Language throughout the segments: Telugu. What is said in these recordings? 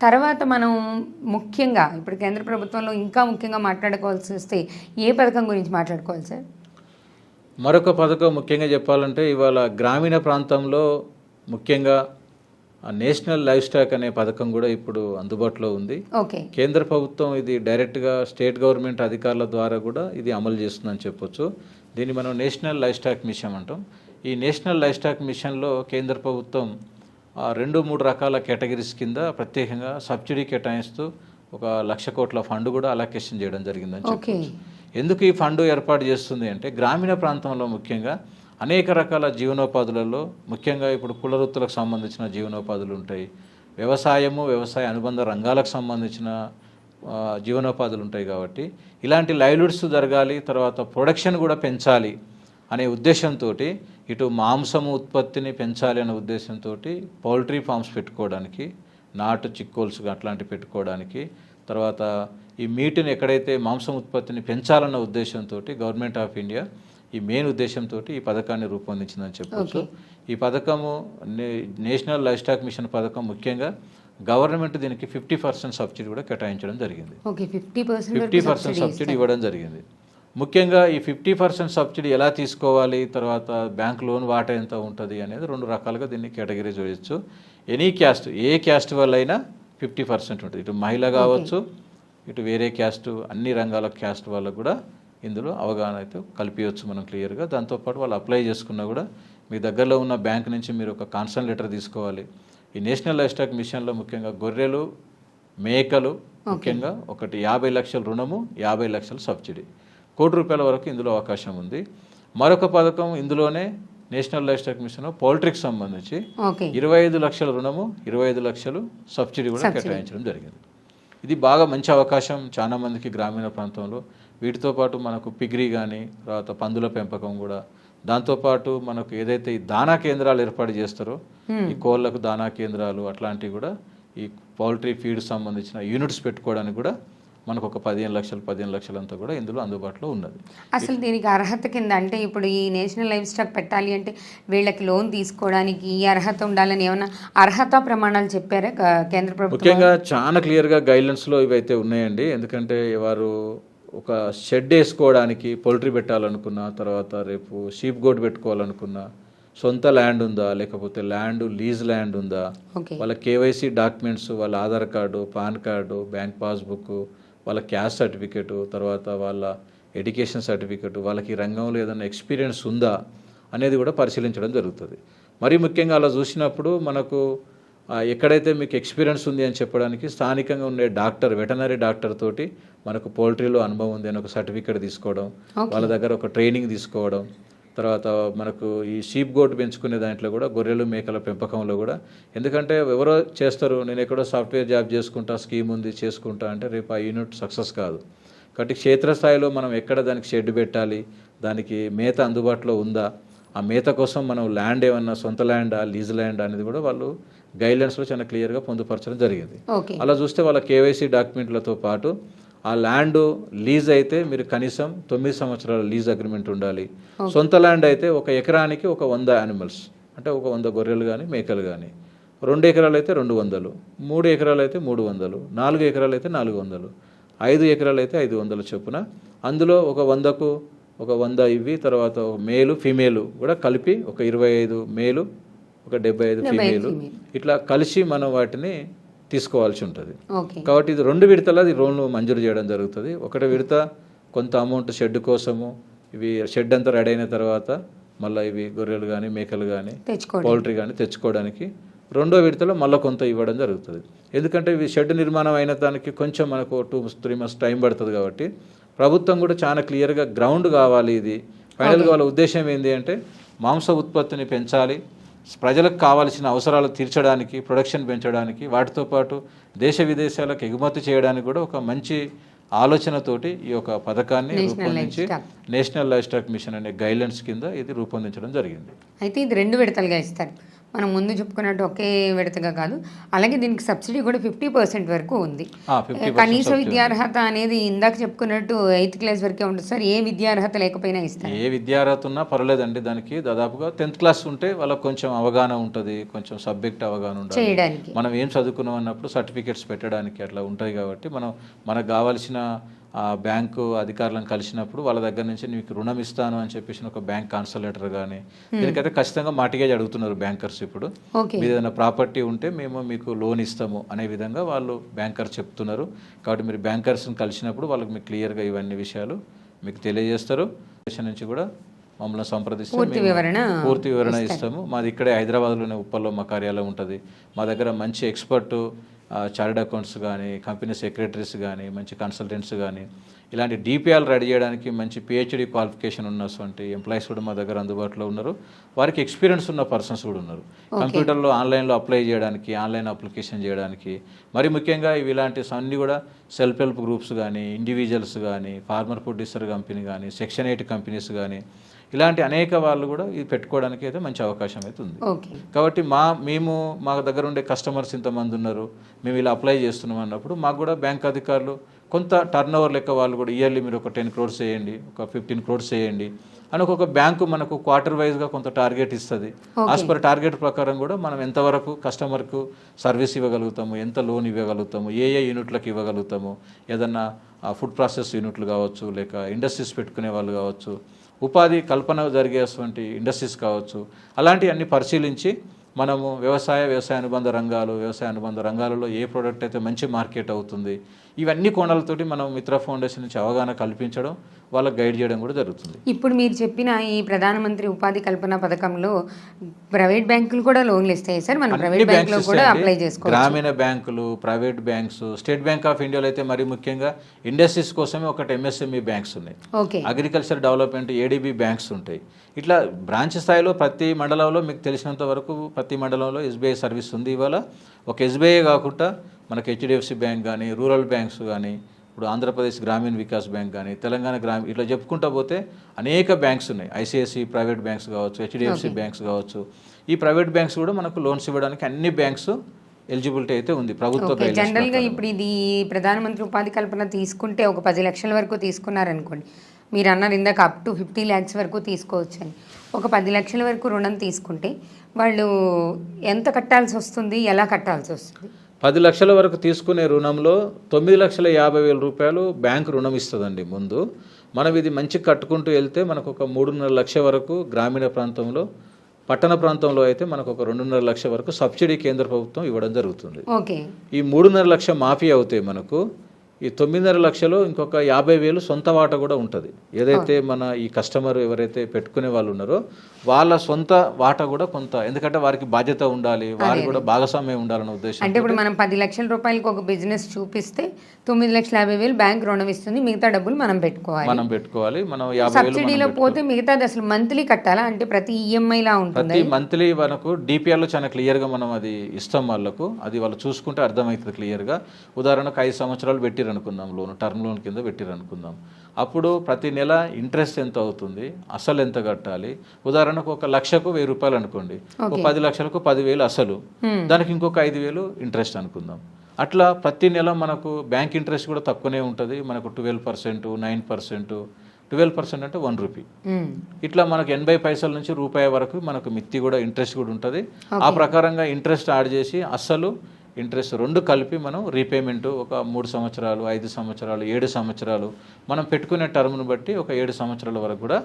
తర్వాత మనం ముఖ్యంగా ఇప్పుడు కేంద్ర ప్రభుత్వంలో ఇంకా ముఖ్యంగా మాట్లాడుకోవాల్సి వస్తే ఏ పథకం గురించి మాట్లాడుకోవాలి సార్? మరొక పథకం ముఖ్యంగా చెప్పాలంటే ఇవాళ గ్రామీణ ప్రాంతంలో ముఖ్యంగా నేషనల్ లైవ్ స్టాక్ అనే పథకం కూడా ఇప్పుడు అందుబాటులో ఉంది. ఓకే. కేంద్ర ప్రభుత్వం ఇది డైరెక్ట్గా స్టేట్ గవర్నమెంట్ అధికారుల ద్వారా కూడా ఇది అమలు చేస్తుందని చెప్పొచ్చు. దీన్ని మనం నేషనల్ లైవ్ స్టాక్ మిషన్ అంటాం. ఈ నేషనల్ లైవ్ స్టాక్ మిషన్లో కేంద్ర ప్రభుత్వం 2-3 రకాల కేటగిరీస్ కింద ప్రత్యేకంగా సబ్సిడీ కేటాయిస్తూ 1,00,000 కోట్ల ఫండ్ కూడా అలొకేషన్ చేయడం జరిగిందని చెప్పొచ్చు. ఎందుకు ఈ ఫండ్ ఏర్పాటు చేస్తుంది అంటే గ్రామీణ ప్రాంతంలో ముఖ్యంగా అనేక రకాల జీవనోపాధులలో ముఖ్యంగా ఇప్పుడు కుల వృత్తులకు సంబంధించిన జీవనోపాధులు ఉంటాయి, వ్యవసాయ అనుబంధ రంగాలకు సంబంధించిన జీవనోపాధులు ఉంటాయి. కాబట్టి ఇలాంటి లైవ్లీహుడ్స్ జరగాలి, తర్వాత ప్రొడక్షన్ కూడా పెంచాలి అనే ఉద్దేశంతో, ఇటు మాంసము ఉత్పత్తిని పెంచాలి అనే ఉద్దేశంతో పౌల్ట్రీ ఫార్మ్స్ పెట్టుకోవడానికి, నాటు చిక్కోల్స్ అట్లాంటివి పెట్టుకోవడానికి, తర్వాత ఈ మీటుని ఎక్కడైతే మాంసం ఉత్పత్తిని పెంచాలన్న ఉద్దేశంతో గవర్నమెంట్ ఆఫ్ ఇండియా ఈ మెయిన్ ఉద్దేశంతో ఈ పథకాన్ని రూపొందించిందని చెప్పొచ్చు. ఈ పథకము నేషనల్ లైవ్ స్టాక్ మిషన్ పథకం ముఖ్యంగా గవర్నమెంట్ దీనికి 50% సబ్సిడీ కూడా కేటాయించడం జరిగింది. 50% సబ్సిడీ ఇవ్వడం జరిగింది. ముఖ్యంగా ఈ 50% సబ్సిడీ ఎలా తీసుకోవాలి, తర్వాత బ్యాంక్ లోన్ వాటా ఎంత ఉంటుంది అనేది 2 రకాలుగా దీన్ని కేటగిరీస్ చేయొచ్చు. ఎనీ క్యాస్ట్, ఏ క్యాస్ట్ వల్ల అయినా 50% ఉంటుంది. ఇటు మహిళ కావచ్చు, ఇటు వేరే క్యాస్ట్, అన్ని రంగాల క్యాస్ట్ వాళ్ళకు కూడా ఇందులో అవగాహన అయితే కల్పించవచ్చు మనం క్లియర్గా. దాంతోపాటు వాళ్ళు అప్లై చేసుకున్నా కూడా మీ దగ్గరలో ఉన్న బ్యాంక్ నుంచి మీరు ఒక కాన్సర్న్ లెటర్ తీసుకోవాలి. ఈ నేషనల్ లైవ్ స్టాక్ మిషన్లో ముఖ్యంగా గొర్రెలు, మేకలు ముఖ్యంగా 50 లక్షల రుణము, 50 లక్షల సబ్సిడీ, ₹1,00,00,000 వరకు ఇందులో అవకాశం ఉంది. మరొక పథకం ఇందులోనే నేషనల్ లైవ్ స్టాక్ మిషన్ పౌల్ట్రీకి సంబంధించి 25 లక్షల రుణము, 25 లక్షలు సబ్సిడీ కూడా కేటాయించడం జరిగింది. ఇది బాగా మంచి అవకాశం చాలా మందికి గ్రామీణ ప్రాంతంలో. వీటితో పాటు మనకు పిగ్రీ కానీ, తర్వాత పందుల పెంపకం కూడా, దాంతోపాటు మనకు ఏదైతే ఈ దానా కేంద్రాలు ఏర్పాటు చేస్తారో ఈ కోళ్ళకు దానా కేంద్రాలు అట్లాంటివి కూడా ఈ పౌల్ట్రీ ఫీడ్ సంబంధించిన యూనిట్స్ పెట్టుకోవడానికి కూడా మనకు ఒక 15 లక్షలు అంతా కూడా ఇందులో అందుబాటులో ఉన్నది. అసలు దీనికి అర్హత కింద అంటే ఇప్పుడు ఈ నేషనల్ లైవ్ స్టాక్ పెట్టాలి అంటే వీళ్ళకి లోన్ తీసుకోవడానికి ఈ అర్హత ఉండాలని ఏమైనా అర్హత ప్రమాణాలు చెప్పారా కేంద్ర ప్రభుత్వం? ముఖ్యంగా చాలా క్లియర్గా గైడ్లైన్స్లో ఇవైతే ఉన్నాయండి. ఎందుకంటే వారు ఒక షెడ్ వేసుకోవడానికి పౌల్ట్రీ పెట్టాలనుకున్నా, తర్వాత రేపు షీప్ గోట్ పెట్టుకోవాలనుకున్నా, సొంత ల్యాండ్ ఉందా, లేకపోతే లీజ్ ల్యాండ్ ఉందా, వాళ్ళ కేవైసీ డాక్యుమెంట్స్, వాళ్ళ Aadhaar card, pan card, bank passbook, వాళ్ళ క్యాస్ట్ సర్టిఫికేటు, తర్వాత వాళ్ళ ఎడ్యుకేషన్ సర్టిఫికేటు, వాళ్ళకి రంగంలో ఏదైనా ఎక్స్పీరియన్స్ ఉందా అనేది కూడా పరిశీలించడం జరుగుతుంది. మరీ ముఖ్యంగా అలా చూసినప్పుడు మనకు ఎక్కడైతే మీకు ఎక్స్పీరియన్స్ ఉంది అని చెప్పడానికి స్థానికంగా ఉండే డాక్టర్, వెటనరీ డాక్టర్ తోటి మనకు పౌల్ట్రీలో అనుభవం ఉంది అని ఒక సర్టిఫికేట్ తీసుకోవడం, వాళ్ళ దగ్గర ఒక ట్రైనింగ్ తీసుకోవడం, తర్వాత మనకు ఈ షీప్ గోట్ పెంచుకునే దాంట్లో కూడా గొర్రెలు మేకల పెంపకంలో కూడా, ఎందుకంటే ఎవరో చేస్తారు, నేను ఎక్కడో సాఫ్ట్వేర్ జాబ్ చేసుకుంటా, స్కీమ్ ఉంది చేసుకుంటా అంటే రేపు ఆ యూనిట్ సక్సెస్ కాదు. కాబట్టి క్షేత్రస్థాయిలో మనం ఎక్కడ దానికి షెడ్ పెట్టాలి, దానికి మేత అందుబాటులో ఉందా, ఆ మేత కోసం మనం ల్యాండ్ ఏమన్నా సొంత ల్యాండా, లీజ్ ల్యాండ్ అనేది కూడా వాళ్ళు గైడ్లైన్స్లో చాలా క్లియర్గా పొందుపరచడం జరిగింది. అలా చూస్తే వాళ్ళ కేవైసీ డాక్యుమెంట్లతో పాటు ఆ ల్యాండ్ లీజ్ అయితే మీరు కనీసం 9 సంవత్సరాల లీజ్ అగ్రిమెంట్ ఉండాలి. సొంత ల్యాండ్ అయితే 1 ఎకరానికి 100 యానిమల్స్, అంటే 100 గొర్రెలు కానీ మేకలు కానీ, 2 ఎకరాలు అయితే 200, 3 ఎకరాలు అయితే 300, 4 ఎకరాలు అయితే 400, 5 ఎకరాలు అయితే 500 చొప్పున, అందులో 100కు 100 ఇవి, తర్వాత మేలు ఫీమేలు కూడా కలిపి 25 మేలు, 75 ఫీమేలు, ఇట్లా కలిసి మనం వాటిని తీసుకోవాల్సి ఉంటుంది. కాబట్టి ఇది 2 విడతల లోన్లు మంజూరు చేయడం జరుగుతుంది. 1 విడత కొంత అమౌంట్ షెడ్ కోసము, ఇవి షెడ్ అంతా రెడీ అయిన తర్వాత మళ్ళీ ఇవి గొర్రెలు కానీ మేకలు కానీ పౌల్ట్రీ కానీ తెచ్చుకోవడానికి 2వ విడతలో మళ్ళీ కొంత ఇవ్వడం జరుగుతుంది. ఎందుకంటే ఇవి షెడ్ నిర్మాణం అయిన దానికి కొంచెం మనకు 2-3 months టైం పడుతుంది. కాబట్టి ప్రభుత్వం కూడా చాలా క్లియర్గా గ్రౌండ్ కావాలి. ఇది ఫైనల్గా వాళ్ళ ఉద్దేశం ఏంటి అంటే మాంస ఉత్పత్తిని పెంచాలి, ప్రజలకు కావాల్సిన అవసరాలు తీర్చడానికి, ప్రొడక్షన్ పెంచడానికి, వాటితో పాటు దేశ విదేశాలకు ఎగుమతి చేయడానికి కూడా ఒక మంచి ఆలోచనతోటి ఈ యొక్క పథకాన్ని రూపొందించి నేషనల్ లైవ్ స్టాక్ మిషన్ అనే గైడ్లైన్స్ కింద ఇది రూపొందించడం జరిగింది. అయితే ఇది 2 విడతలుగా ఇస్తారు. మనం ముందు చెప్పుకున్నట్టు ఒకే విడతగా కాదు, అలాగే దీనికి సబ్సిడీ కూడా 50% వరకు ఉంది. 50% కనీస విద్యార్హత అనేది ఇందాక చెప్పుకున్నట్టు 8th క్లాస్ వరకే ఉంటుంది సార్. ఏ విద్యార్హత లేకపోయినా ఇస్తారు. ఏ విద్యార్హత ఉన్నా పర్వాలేదండి. దానికి దాదాపుగా 10th క్లాస్ ఉంటే వాళ్ళకి కొంచెం అవగాహన ఉంటుంది, కొంచెం సబ్జెక్ట్ అవగాహన ఉంటుంది చేయడానికి. మనం ఏం చదువుకున్నాం అన్నప్పుడు సర్టిఫికేట్స్ పెట్టడానికి అట్లా ఉంటాయి కాబట్టి మనకు కావాల్సిన బ్యాంకు అధికారులను కలిసినప్పుడు వాళ్ళ దగ్గర నుంచి నీకు రుణం ఇస్తాను అని చెప్పేసి ఒక బ్యాంక్ కాన్సలేటర్ కానీ దీనికైతే ఖచ్చితంగా మార్టిగేజ్ అడుగుతున్నారు బ్యాంకర్స్. ఇప్పుడు మీరు ఏదైనా ప్రాపర్టీ ఉంటే మేము మీకు లోన్ ఇస్తాము అనే విధంగా వాళ్ళు బ్యాంకర్స్ చెప్తున్నారు. కాబట్టి మీరు బ్యాంకర్స్ని కలిసినప్పుడు వాళ్ళకి మీకు క్లియర్గా ఇవన్నీ విషయాలు మీకు తెలియజేస్తారు. దేశం నుంచి కూడా మమ్మల్ని సంప్రదిస్తే పూర్తి వివరణ ఇస్తాము. మాది ఇక్కడే హైదరాబాద్లోనే ఉప్పల్లో మా కార్యాలయం ఉంటుంది. మా దగ్గర మంచి ఎక్స్పర్టు చార్టెడ్ అకౌంట్స్ కానీ, కంపెనీ సెక్రటరీస్ కానీ, మంచి కన్సల్టెంట్స్ కానీ, ఇలాంటి డిపిఆర్ రెడీ చేయడానికి మంచి పిహెచ్డి క్వాలిఫికేషన్ ఉన్నటువంటి ఎంప్లాయీస్ కూడా మా దగ్గర అందుబాటులో ఉన్నారు. వారికి ఎక్స్పీరియన్స్ ఉన్న పర్సన్స్ కూడా ఉన్నారు. కంప్యూటర్లో ఆన్లైన్లో అప్లై చేయడానికి, ఆన్లైన్ అప్లికేషన్ చేయడానికి, మరి ముఖ్యంగా ఇలాంటి అన్నీ కూడా సెల్ఫ్ హెల్ప్ గ్రూప్స్ కానీ, ఇండివిజువల్స్ కానీ, ఫార్మర్ ప్రొడ్యూసర్ కంపెనీ కానీ, సెక్షన్ 8 కంపెనీస్ కానీ, ఇలాంటి అనేక వాళ్ళు కూడా ఇది పెట్టుకోవడానికి అయితే మంచి అవకాశం అయితే ఉంది. కాబట్టి మా దగ్గర ఉండే కస్టమర్స్ ఇంతమంది ఉన్నారు, మేము ఇలా అప్లై చేస్తున్నాం అన్నప్పుడు మాకు కూడా బ్యాంక్ అధికారులు కొంత టర్న్ ఓవర్ లెక్క వాళ్ళు కూడా ఇయర్లీ మీరు ఒక 10 crores చేయండి, ఒక 15 crores చేయండి అని ఒక బ్యాంకు మనకు క్వార్టర్ వైజ్గా కొంత టార్గెట్ ఇస్తుంది. యాజ్ పర్ టార్గెట్ ప్రకారం కూడా మనం ఎంతవరకు కస్టమర్కు సర్వీస్ ఇవ్వగలుగుతాము, ఎంత లోన్ ఇవ్వగలుగుతాము, ఏ యూనిట్లకు ఇవ్వగలుగుతాము, ఏదన్నా ఫుడ్ ప్రాసెస్ యూనిట్లు కావచ్చు, లేక ఇండస్ట్రీస్ పెట్టుకునే వాళ్ళు కావచ్చు, ఉపాధి కల్పన జరిగేటువంటి ఇండస్ట్రీస్ కావచ్చు, అలాంటివన్నీ పరిశీలించి మనము వ్యవసాయ అనుబంధ రంగాలలో ఏ ప్రోడక్ట్ అయితే మంచి మార్కెట్ అవుతుంది, ఇవన్నీ కోణాలతోటి మనం మిత్ర ఫౌండేషన్ నుంచి అవగాహన కల్పించడం, వాళ్ళకి గైడ్ చేయడం కూడా జరుగుతుంది. ఇప్పుడు మీరు చెప్పిన ఈ ప్రధానమంత్రి ఉపాధి కల్పన పథకంలో ప్రైవేట్ బ్యాంకులు కూడా లోన్లు ఇస్తాయి సార్? మనం ప్రైవేట్ బ్యాంకులో కూడా అప్లై చేసుకోవచ్చు. గ్రామీణ బ్యాంకులు, private banks, state bank of ఇండియాలో అయితే మరి ముఖ్యంగా ఇండస్ట్రీస్ కోసమే ఒకటి ఎంఎస్ఎంఈ బ్యాంక్స్ ఉన్నాయి, అగ్రికల్చర్ డెవలప్మెంట్ ఏడీబీ బ్యాంక్స్ ఉంటాయి. ఇట్లా బ్రాంచ్ స్థాయిలో ప్రతి మండలంలో మీకు తెలిసినంత వరకు ప్రతి మండలంలో ఎస్బీఐ సర్వీస్ ఉంది. ఇవాళ ఒక ఎస్బీఐ కాకుండా మనకు హెచ్డిఎఫ్సి బ్యాంక్ కానీ, రూరల్ బ్యాంక్స్ కానీ, ఇప్పుడు ఆంధ్రప్రదేశ్ గ్రామీణ వికాస్ బ్యాంక్ కానీ, తెలంగాణ ఇట్లా చెప్పుకుంటూ పోతే అనేక బ్యాంక్స్ ఉన్నాయి. ఐసిఐసి ప్రైవేట్ బ్యాంక్స్ కావచ్చు, హెచ్డిఎఫ్సి బ్యాంక్స్ కావచ్చు. ఈ ప్రైవేట్ బ్యాంక్స్ కూడా మనకు లోన్స్ ఇవ్వడానికి అన్ని బ్యాంక్స్ ఎలిజిబిలిటీ అయితే ఉంది ప్రభుత్వ. జనరల్గా ఇప్పుడు ఇది ప్రధానమంత్రి ఉపాధి కల్పన తీసుకుంటే ఒక 10 లక్షల వరకు తీసుకున్నారనుకోండి, మీరు అన్నారు ఇందాక అప్ టు 50 lakhs వరకు తీసుకోవచ్చు అని. ఒక 10 లక్షల వరకు రుణం తీసుకుంటే వాళ్ళు ఎంత కట్టాల్సి వస్తుంది, ఎలా కట్టాల్సి వస్తుంది? 10 లక్షల వరకు తీసుకునే రుణంలో 9,50,000 రూపాయలు బ్యాంకు రుణం ఇస్తుందండి. ముందు మనం ఇది మంచి కట్టుకుంటూ వెళ్తే మనకు ఒక 3.5 లక్షల వరకు గ్రామీణ ప్రాంతంలో, పట్టణ ప్రాంతంలో అయితే మనకు ఒక 2.5 లక్షల వరకు సబ్సిడీ కేంద్ర ప్రభుత్వం ఇవ్వడం జరుగుతుంది. ఈ 3.5 లక్షల మాఫీ అవుతాయి మనకు. ఈ 9.5 లక్షలు ఇంకొక 50,000 సొంత వాట కూడా ఉంటుంది. ఏదైతే మన ఈ కస్టమర్ ఎవరైతే పెట్టుకునే వాళ్ళు ఉన్నారో వాళ్ళ సొంత వాట కూడా కొంత, ఎందుకంటే వారికి బాధ్యత ఉండాలి, వారికి కూడా భాగస్వామ్యం ఉండాలన్న ఉద్దేశం. అంటే ఇప్పుడు మనం 10 లక్షల రూపాయలకి ఒక బిజినెస్ చూపిస్తే 9,50,000 బ్యాంక్ రుణం ఇస్తుంది, మిగతా డబ్బులు మనం పెట్టుకోవాలి. మనం 50,000 సబ్సిడీలో పోతే మిగతాది అసలు మంత్లీ కట్టాలా? అంటే ప్రతి ఈఎంఐ లా ఉంటుంది. ప్రతి మంత్లీ మనకు డిపిఆర్లో చాలా క్లియర్గా మనం అది ఇస్తాం వాళ్ళకు. అది వాళ్ళు చూసుకుంటే అర్థమవుతుంది క్లియర్గా. ఉదాహరణకు 5 సంవత్సరాలు పెట్టి అనుకుందాం, టర్మ్ లోన్ కింద పెట్టిరనుకుందాం. అప్పుడు ప్రతి నెల ఇంట్రెస్ట్ ఎంత అవుతుంది, అసలు ఎంత కట్టాలి. ఉదాహరణకు 1 లక్షకు 1,000 రూపాయలు అనుకోండి, 10 లక్షలకు 10,000 అసలు, దానికి ఇంకొక 5,000 ఇంట్రెస్ట్ అనుకుందాం. అట్లా ప్రతి నెల మనకు బ్యాంక్ ఇంట్రెస్ట్ కూడా తక్కువనే ఉంటుంది. మనకు 12%, 9%, 12% అంటే 1 రూపీ. ఇట్లా మనకు 80 పైసల నుంచి రూపాయి వరకు మనకు మిత్తి కూడా ఇంట్రెస్ట్ కూడా ఉంటుంది. ఆ ప్రకారంగా ఇంట్రెస్ట్ యాడ్ చేసి అసలు ఇంట్రెస్ట్ 2 కలిపి మనం రీపేమెంట్ ఒక 3 సంవత్సరాలు, 5 సంవత్సరాలు, 7 సంవత్సరాలు మనం పెట్టుకునే టర్మ్ను బట్టి ఒక 7 సంవత్సరాల వరకు కూడా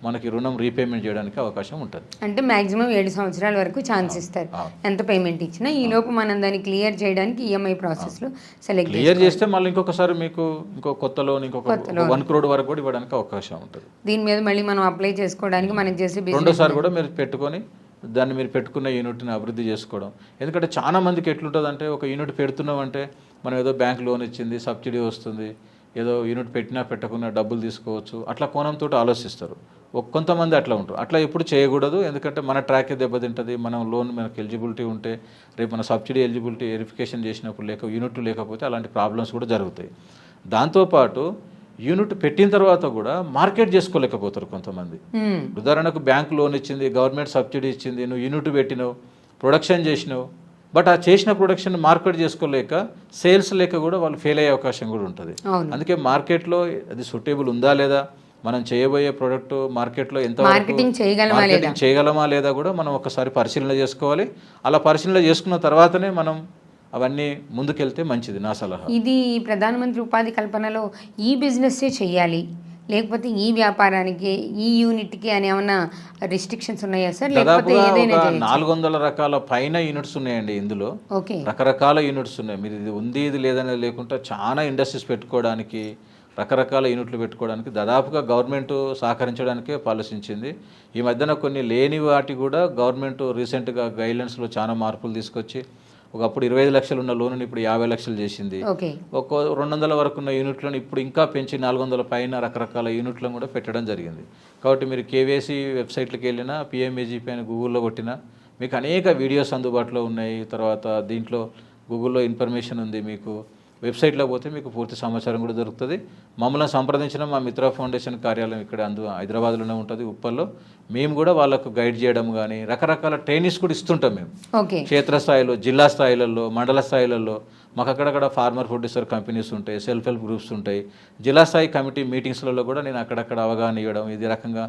మనకి రుణం రీపేమెంట్ చేయడానికి అవకాశం ఉంటుంది. అంటే మాక్సిమం 7 సంవత్సరాల వరకు ఛాన్స్ ఇస్తారు. ఎంత పేమెంట్ ఇచ్చినా ఈ లోపు మనం దాన్ని క్లియర్ చేయడానికి ఈఎంఐ ప్రాసెస్లో క్లియర్ చేస్తే మళ్ళీ ఇంకొకసారి మీకు కొత్త లోన్ ఇంకొక 1 crore వరకు కూడా ఇవ్వడానికి అవకాశం ఉంటుంది. దీని మీద మళ్ళీ మనం అప్లై చేసుకోవడానికి మనం చేసే రెండోసారి కూడా మీరు పెట్టుకొని దాన్ని మీరు పెట్టుకున్న యూనిట్ని అభివృద్ధి చేసుకోవడం. ఎందుకంటే చాలా మందికి ఎట్లుంటుందంటే ఒక యూనిట్ పెడుతున్నామంటే మనం ఏదో బ్యాంక్ లోన్ ఇచ్చింది, సబ్సిడీ వస్తుంది, ఏదో యూనిట్ పెట్టినా పెట్టకుండా డబ్బులు తీసుకోవచ్చు, అట్లా కోణంతో ఆలోచిస్తారు. కొంతమంది అట్లా ఉంటారు. అట్లా ఎప్పుడు చేయకూడదు. ఎందుకంటే మన ట్రాకే దెబ్బతింటుంది. మనం లోన్ మనకు ఎలిజిబిలిటీ ఉంటే రేపు మన సబ్సిడీ ఎలిజిబిలిటీ వెరిఫికేషన్ చేసినప్పుడు యూనిట్ లేకపోతే అలాంటి ప్రాబ్లమ్స్ కూడా జరుగుతాయి. దాంతోపాటు యూనిట్ పెట్టిన తర్వాత కూడా మార్కెట్ చేసుకోలేకపోతారు కొంతమంది. ఉదాహరణకు బ్యాంక్ లోన్ ఇచ్చింది, గవర్నమెంట్ సబ్సిడీ ఇచ్చింది, నువ్వు యూనిట్ పెట్టినావు, ప్రొడక్షన్ చేసినావు, బట్ ఆ చేసిన ప్రొడక్షన్ మార్కెట్ చేసుకోలేక సేల్స్ లేక కూడా వాళ్ళు ఫెయిల్ అయ్యే అవకాశం కూడా ఉంటుంది. అవును. అందుకే మార్కెట్లో అది సూటబుల్ ఉందా లేదా, మనం చేయబోయే ప్రోడక్ట్ మార్కెట్లో ఎంత మార్కెటింగ్ చేయగలమా లేదా కూడా మనం ఒకసారి పరిశీలన చేసుకోవాలి. అలా పరిశీలన చేసుకున్న తర్వాతనే మనం అవన్నీ ముందుకెళ్తే మంచిది నా సలహా. ఇది ప్రధానమంత్రి ఉపాధి కల్పనలో ఈ బిజినెస్సే చెయ్యాలి, లేకపోతే ఈ వ్యాపారానికి ఈ యూనిట్కి అని ఏమన్నా రిస్ట్రిక్షన్స్ ఉన్నాయా సార్, లేకపోతే దాదాపుగా ఏదైనా ఒక 400 రకాల పైన యూనిట్స్ ఉన్నాయండి ఇందులో. ఓకే. రకరకాల యూనిట్స్ ఉన్నాయి. మీరు ఇది ఉంది ఇది లేదనేది లేకుండా చాలా ఇండస్ట్రీస్ పెట్టుకోవడానికి, రకరకాల యూనిట్లు పెట్టుకోవడానికి దాదాపుగా గవర్నమెంట్ సహకరించడానికే ఆలోచించింది. ఈ మధ్యన కొన్ని లేని వాటి కూడా గవర్నమెంట్ రీసెంట్గా గైడ్లైన్స్లో చాలా మార్పులు తీసుకొచ్చి ఒకప్పుడు 25 లక్షలు ఉన్న లోనుని ఇప్పుడు 50 లక్షలు చేసింది. ఒక 200 వరకు ఉన్న యూనిట్లను ఇప్పుడు ఇంకా పెంచి 400 పైన రకరకాల యూనిట్లను కూడా పెట్టడం జరిగింది. కాబట్టి మీరు కేవైసీ వెబ్సైట్లకు వెళ్ళినా, పిఎంఏజీపీ అని గూగుల్లో కొట్టినా మీకు అనేక వీడియోస్ అందుబాటులో ఉన్నాయి. తర్వాత దీంట్లో గూగుల్లో ఇన్ఫర్మేషన్ ఉంది. మీకు వెబ్సైట్లో పోతే మీకు పూర్తి సమాచారం కూడా దొరుకుతుంది. మమ్మల్ని సంప్రదించిన మా మిత్ర ఫౌండేషన్ కార్యాలయం ఇక్కడ హైదరాబాద్లోనే ఉంటుంది, ఉప్పల్లో. మేము కూడా వాళ్ళకు గైడ్ చేయడం కానీ రకరకాల ట్రైనింగ్స్ కూడా ఇస్తుంటాం మేము. క్షేత్రస్థాయిలో, జిల్లా స్థాయిలలో, మండల స్థాయిలలో మాకు అక్కడక్కడ ఫార్మర్ ప్రొడ్యూసర్ కంపెనీస్ ఉంటాయి, సెల్ఫ్ హెల్ప్ గ్రూప్స్ ఉంటాయి. జిల్లా స్థాయి కమిటీ మీటింగ్స్లలో కూడా నేను అక్కడక్కడ అవగాహన ఇవ్వడం, ఇది రకంగా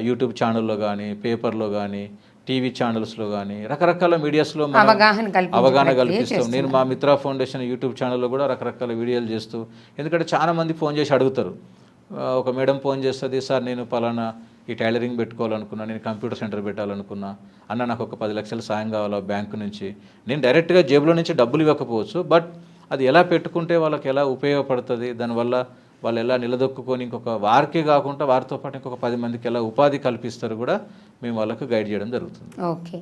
యూట్యూబ్ ఛానల్లో కానీ, పేపర్లో కానీ, టీవీ ఛానల్స్లో కానీ రకరకాల మీడియాస్లో అవగాహన కల్పిస్తాం. నేను మా మిత్ర ఫౌండేషన్ యూట్యూబ్ ఛానల్లో కూడా రకరకాల వీడియోలు చేస్తూ, ఎందుకంటే చాలామంది ఫోన్ చేసి అడుగుతారు. ఒక మేడం ఫోన్ చేస్తుంది, సార్ నేను పలానా ఈ టైలరింగ్ పెట్టుకోవాలనుకున్నా, నేను కంప్యూటర్ సెంటర్ పెట్టాలనుకున్నా, అన్న నాకు ఒక 10 లక్షలు సాయం కావాలా బ్యాంకు నుంచి. నేను డైరెక్ట్గా జేబులో నుంచి డబ్బులు ఇవ్వకపోవచ్చు, బట్ అది ఎలా పెట్టుకుంటే వాళ్ళకి ఎలా ఉపయోగపడుతుంది, దానివల్ల వాళ్ళు ఎలా నిలదొక్కుని ఇంకొక వారికే కాకుండా వారితో పాటు ఇంకొక 10 మందికి ఎలా ఉపాధి కల్పిస్తారు కూడా మేము వాళ్ళకు గైడ్ చేయడం జరుగుతుంది. ఓకే.